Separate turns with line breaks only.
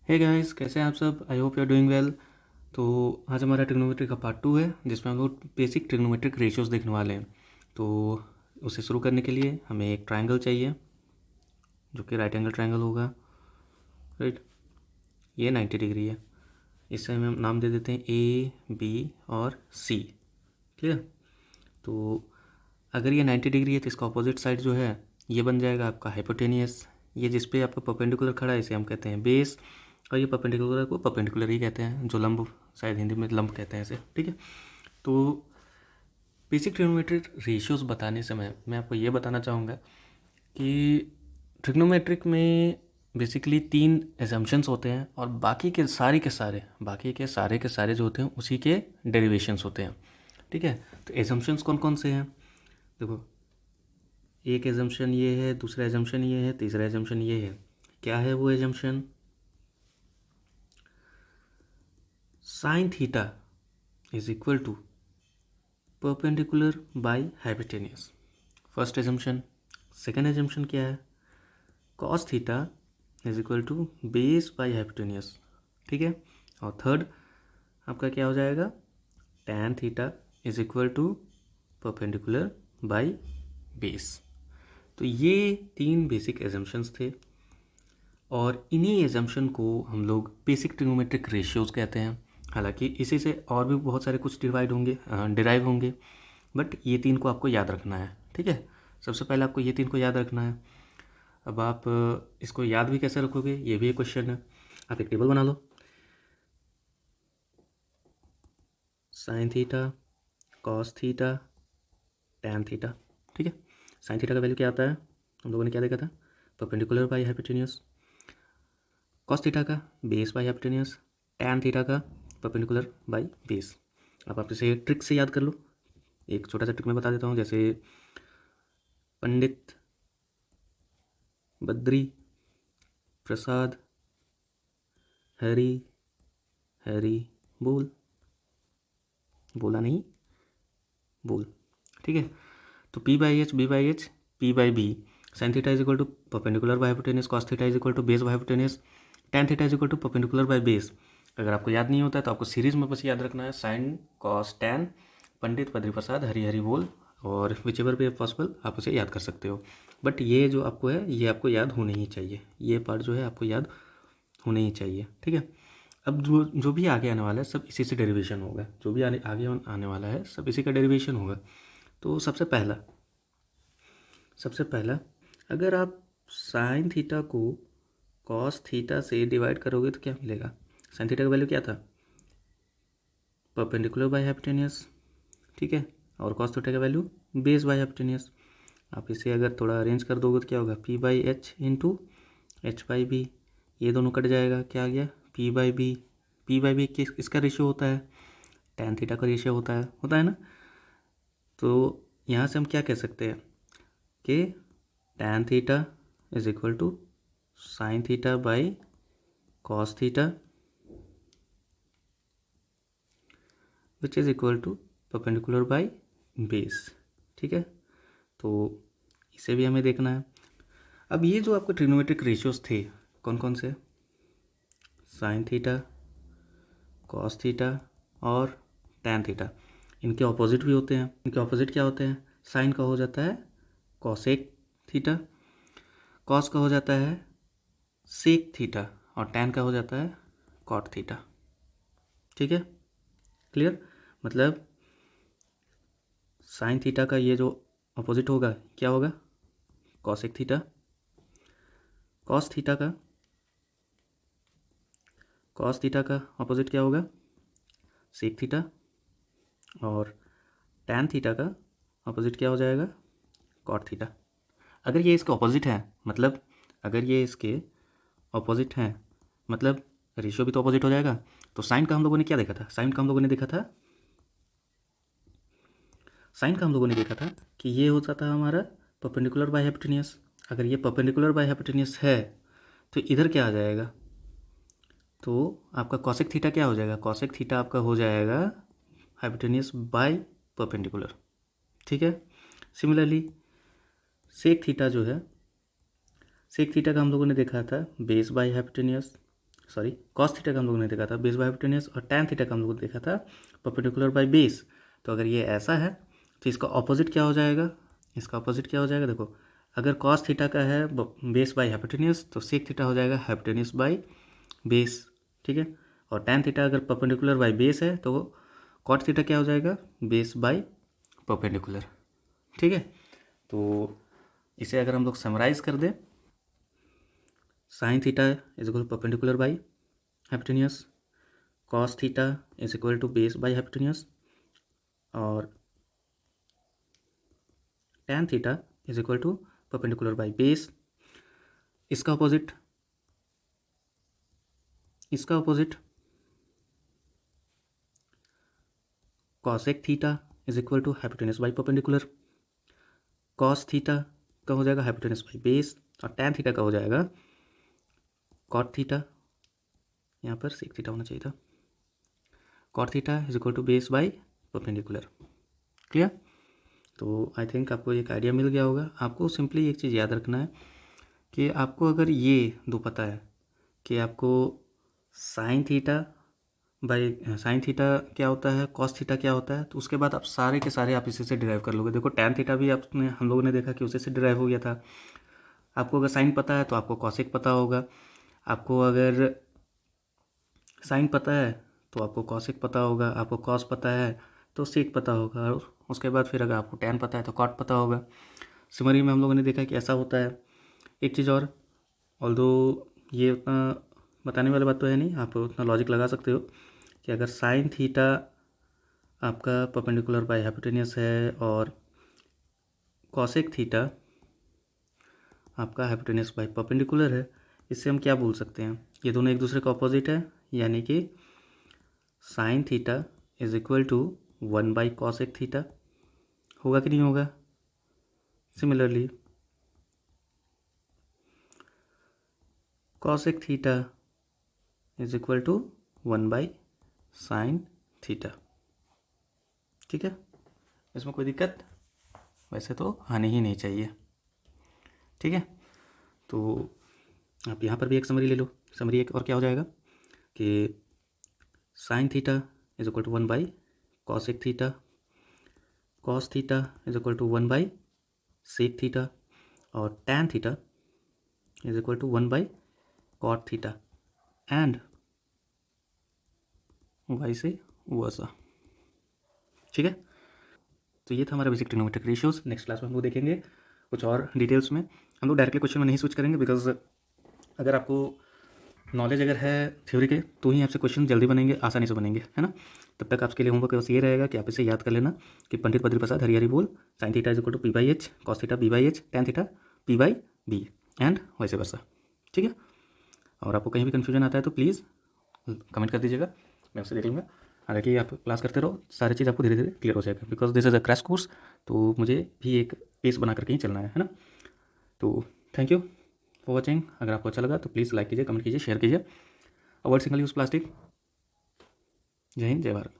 Hey guys, कैसे हैं आप सब? I hope you are doing well. तो आज हमारा ट्रिग्नोमेट्री का पार्ट 2 है, जिसमें हम लोग बेसिक ट्रिग्नोमेट्रिक रेशियोज देखने वाले हैं। तो उसे शुरू करने के लिए हमें एक ट्रायंगल चाहिए, जो कि राइट एंगल ट्रायंगल होगा। राइट, ये 90 डिग्री है। इसे हम नाम दे देते हैं ए, बी और सी। क्लियर? तो अगर ये 90 डिग्री है तो इसका अपोजिट साइड जो है ये बन जाएगा आपका हाइपोटेनियस। ये जिस पे आपका परपेंडिकुलर खड़ा है इसे हम कहते हैं बेस, और ये परपेंडिकुलर को परपेंडिकुलर ही कहते हैं, जो लंब, शायद हिंदी में लंब कहते हैं इसे। ठीक है। तो बेसिक ट्रिग्नोमेट्रिक रेशियोज बताने समय मैं आपको ये बताना चाहूँगा कि ट्रिग्नोमेट्रिक में बेसिकली 3 एजम्पशंस होते हैं, और बाकी के सारे जो होते हैं उसी के डेरिवेशंस होते हैं। ठीक है। तो एजम्पशंस कौन कौन से हैं? देखो, एक एजम्पशन ये है, दूसरा एजम्पशन ये है, तीसरा एजम्पशन ये है। क्या है वो assumption? Sine theta is equal to perpendicular by hypotenuse. First assumption. Second assumption क्या है? Cos theta is equal to base by hypotenuse. ठीक है। और थर्ड आपका क्या हो जाएगा? Tan theta is equal to perpendicular by base. तो ये 3 बेसिक एजम्पशंस थे, और इन्हीं एजम्पशन को हम लोग बेसिक ट्रिग्नोमेट्रिक रेशियोज कहते हैं। हालांकि इसी से और भी बहुत सारे कुछ डिराइव होंगे, बट ये 3 को आपको याद रखना है। ठीक है। सबसे पहले आपको ये 3 को याद रखना है। अब आप इसको याद भी कैसे रखोगे, ये भी एक क्वेश्चन है। आप एक टेबल बना लो। Sine theta, cos theta, tan theta. ठीक है। साइन थीटा का वैल्यू क्या आता है? हम लोगों ने क्या देखा था? Perpendicular by hypotenuse. Cos theta का base by hypotenuse. Tan theta का परपेंडिकुलर बाय बेस। अब आप इसे ट्रिक से याद कर लो। एक छोटा सा ट्रिक मैं बता देता हूँ। जैसे पंडित बद्री प्रसाद हरी हरी बोल। बोला नहीं, बोल। ठीक है। तो P by H, B by H, P by B. Sine theta is equal to perpendicular by hypotenuse, cos theta is equal to base by hypotenuse, tan theta is equal to perpendicular by base. अगर आपको याद नहीं होता है तो आपको series में बस याद रखना है sine cos tan, Pandit Badri Prasad Hari Hari बोल, और विच एवर भी पॉसिबल आप उसे याद कर सकते हो। बट ये जो आपको है ये आपको याद होने ही चाहिए, ये पार्ट जो है आपको याद होने ही चाहिए। ठीक है। अब जो जो भी आगे आने वाला है सब इसी से डेरिवेशन होगा। जो भी आगे आने वाला है सब इसी का डेरिवेशन होगा। तो सबसे पहला अगर आप साइन थीटा को कॉस थीटा से डिवाइड करोगे तो क्या मिलेगा? साइन थीटा का वैल्यू क्या था? Perpendicular by hypotenuse. ठीक है। और कॉस थीटा का वैल्यू बेस बाय हाइपोटेन्यूज। आप इसे अगर थोड़ा अरेंज कर दोगे तो क्या होगा? P by H into H by B. ये दोनों कट जाएगा, क्या आ गया? P by B. P by B किसका रेशियो होता है? टैन थीटा का रेशियो होता है ना। तो यहाँ से हम क्या कह सकते हैं कि tan theta is equal to sine theta by cos theta, which is equal to perpendicular by base. ठीक है। तो इसे भी हमें देखना है। अब ये जो आपको ट्रिग्नोमेट्रिक रेशियोज थे कौन कौन से? साइन थीटा, कॉस थीटा और टैन थीटा। इनके ऑपोजिट भी होते हैं। इनके ऑपोजिट क्या होते हैं? साइन का हो जाता है कॉसेक थीटा, कॉस का हो जाता है सेक थीटा, और टैन का हो जाता है कॉट थीटा। ठीक है। क्लियर? मतलब साइन थीटा का ये जो अपोजिट होगा क्या होगा? Cosec theta. कॉस थीटा का अपोजिट क्या होगा? Sec theta. और टैन थीटा का अपोजिट क्या हो जाएगा? Cot theta. अगर ये इसके अपोजिट है, मतलब अगर ये इसके अपोजिट हैं, मतलब रेशियो भी तो अपोजिट हो जाएगा। तो साइन का हम लोगों ने क्या देखा था? साइन का हम लोगों ने देखा था कि ये होता था हमारा परपेंडिकुलर बाय हाइपोटेन्यूज। अगर ये परपेंडिकुलर बाय हाइपोटेन्यूज है तो इधर क्या आ जाएगा? तो आपका कॉसेक थीटा क्या हो जाएगा? कॉसेक थीटा आपका हो जाएगा हाइपोटेन्यूज बाय परपेंडिकुलर। ठीक है। सिमिलरली सेक थीटा जो है, सेक थीटा का हम लोगों ने देखा था base by hypotenuse, sorry cos theta का हम लोगों ने देखा था बेस बाय हाइपोटेन्यूज, और टैन थीटा का हम लोगों ने देखा था परपेंडिकुलर बाय बेस। तो अगर ये ऐसा है तो इसका ऑपोजिट क्या हो जाएगा, इसका ऑपोजिट क्या हो जाएगा, देखो अगर कॉस थीटा का है बेस बाय हाइपोटेन्यूज तो सेक थीटा हो जाएगा हाइपोटेन्यूज बाय बेस, ठीक है। और टैन थीटा अगर परपेंडिकुलर बाय बेस है तो कॉट थीटा क्या हो जाएगा, बेस बाय परपेंडिकुलर, ठीक है। तो इसे अगर हम लोग समराइज कर दें, sine theta is equal perpendicular by hypotenuse, cos theta is equal to base by hypotenuse, और tan theta is equal to perpendicular by base. इसका अपोजिट, इसका opposite cosec theta is equal to hypotenuse by perpendicular, cos theta का हो जाएगा hypotenuse by base, और tan theta का हो जाएगा कॉट थीटा, यहाँ पर सेक थीटा होना चाहिए था, cot theta is equal to base by perpendicular. Clear. तो आई थिंक आपको एक आइडिया मिल गया होगा। आपको सिंपली एक चीज़ याद रखना है कि आपको अगर ये दो पता है कि आपको sign theta by sine theta क्या होता है, कॉस थीटा क्या होता है, तो उसके बाद आप सारे के सारे आप इसी से डिराइव कर लोगे। देखो टैन थीटा भी आपने हम लोगों ने देखा कि उसी से डिराइव हो गया था। आपको अगर साइन पता है तो आपको कॉसेक पता होगा, आपको अगर साइन पता है तो आपको कॉसेक पता होगा, आपको कॉस पता है तो सेक पता होगा, और उसके बाद फिर अगर आपको टैन पता है तो कॉट पता होगा। सिमरी में हम लोगों ने देखा कि ऐसा होता है। एक चीज़ और, ऑल्दो ये उतना बताने वाली बात तो है नहीं, आप उतना लॉजिक लगा सकते हो कि अगर साइन थीटा आपका परपेंडिकुलर बाय हाइपोटेन्यूज है और कॉसेक थीटा आपका हाइपोटेन्यूज बाय परपेंडिकुलर है, इससे हम क्या बोल सकते हैं, ये दोनों एक दूसरे का अपोजिट है, यानी कि sine theta is equal to 1/कॉसेक थीटा होगा कि नहीं होगा। Similarly cosec theta is equal to 1/साइन थीटा, ठीक है। इसमें कोई दिक्कत वैसे तो आनी ही नहीं चाहिए, ठीक है। तो आप यहाँ पर भी एक समरी ले लो। समरी एक और क्या हो जाएगा कि sine theta is equal to 1/कॉसेक theta, cos theta is equal to 1/सेक थीटा, और tan theta is equal to 1/कॉट theta, and vice versa, ठीक है। तो ये था हमारा basic trigonometric ratios. Next class में हम लोग देखेंगे कुछ और डिटेल्स में। हम लोग डायरेक्टली क्वेश्चन में नहीं स्विच करेंगे, बिकॉज अगर आपको नॉलेज अगर है थ्योरी के तो ही आपसे क्वेश्चन जल्दी बनेंगे, आसानी से बनेंगे, है ना। तब तक आपके लिए होमवर्क बस ये रहेगा कि आप इसे याद कर लेना कि पंडित बद्री प्रसाद हरिहरी बोल sine theta is equal to P/H, cos theta B/H, tan theta P/B, and vice versa, ठीक है। और आपको कहीं भी कन्फ्यूजन आता है तो प्लीज़ कमेंट कर दीजिएगा, मैं उससे देख लूँगा। हालांकि आप क्लास करते रहो, सारी चीज़ आपको धीरे धीरे क्लियर हो जाएगा, because this is a crash course, तो मुझे भी एक पेस बना करके ही चलना है ना। तो थैंक यू फॉर वॉचिंग। अगर आपको अच्छा लगा तो प्लीज़ लाइक कीजिए, कमेंट कीजिए, शेयर कीजिए। Avoid single use plastic. जय हिंद, जय भारत।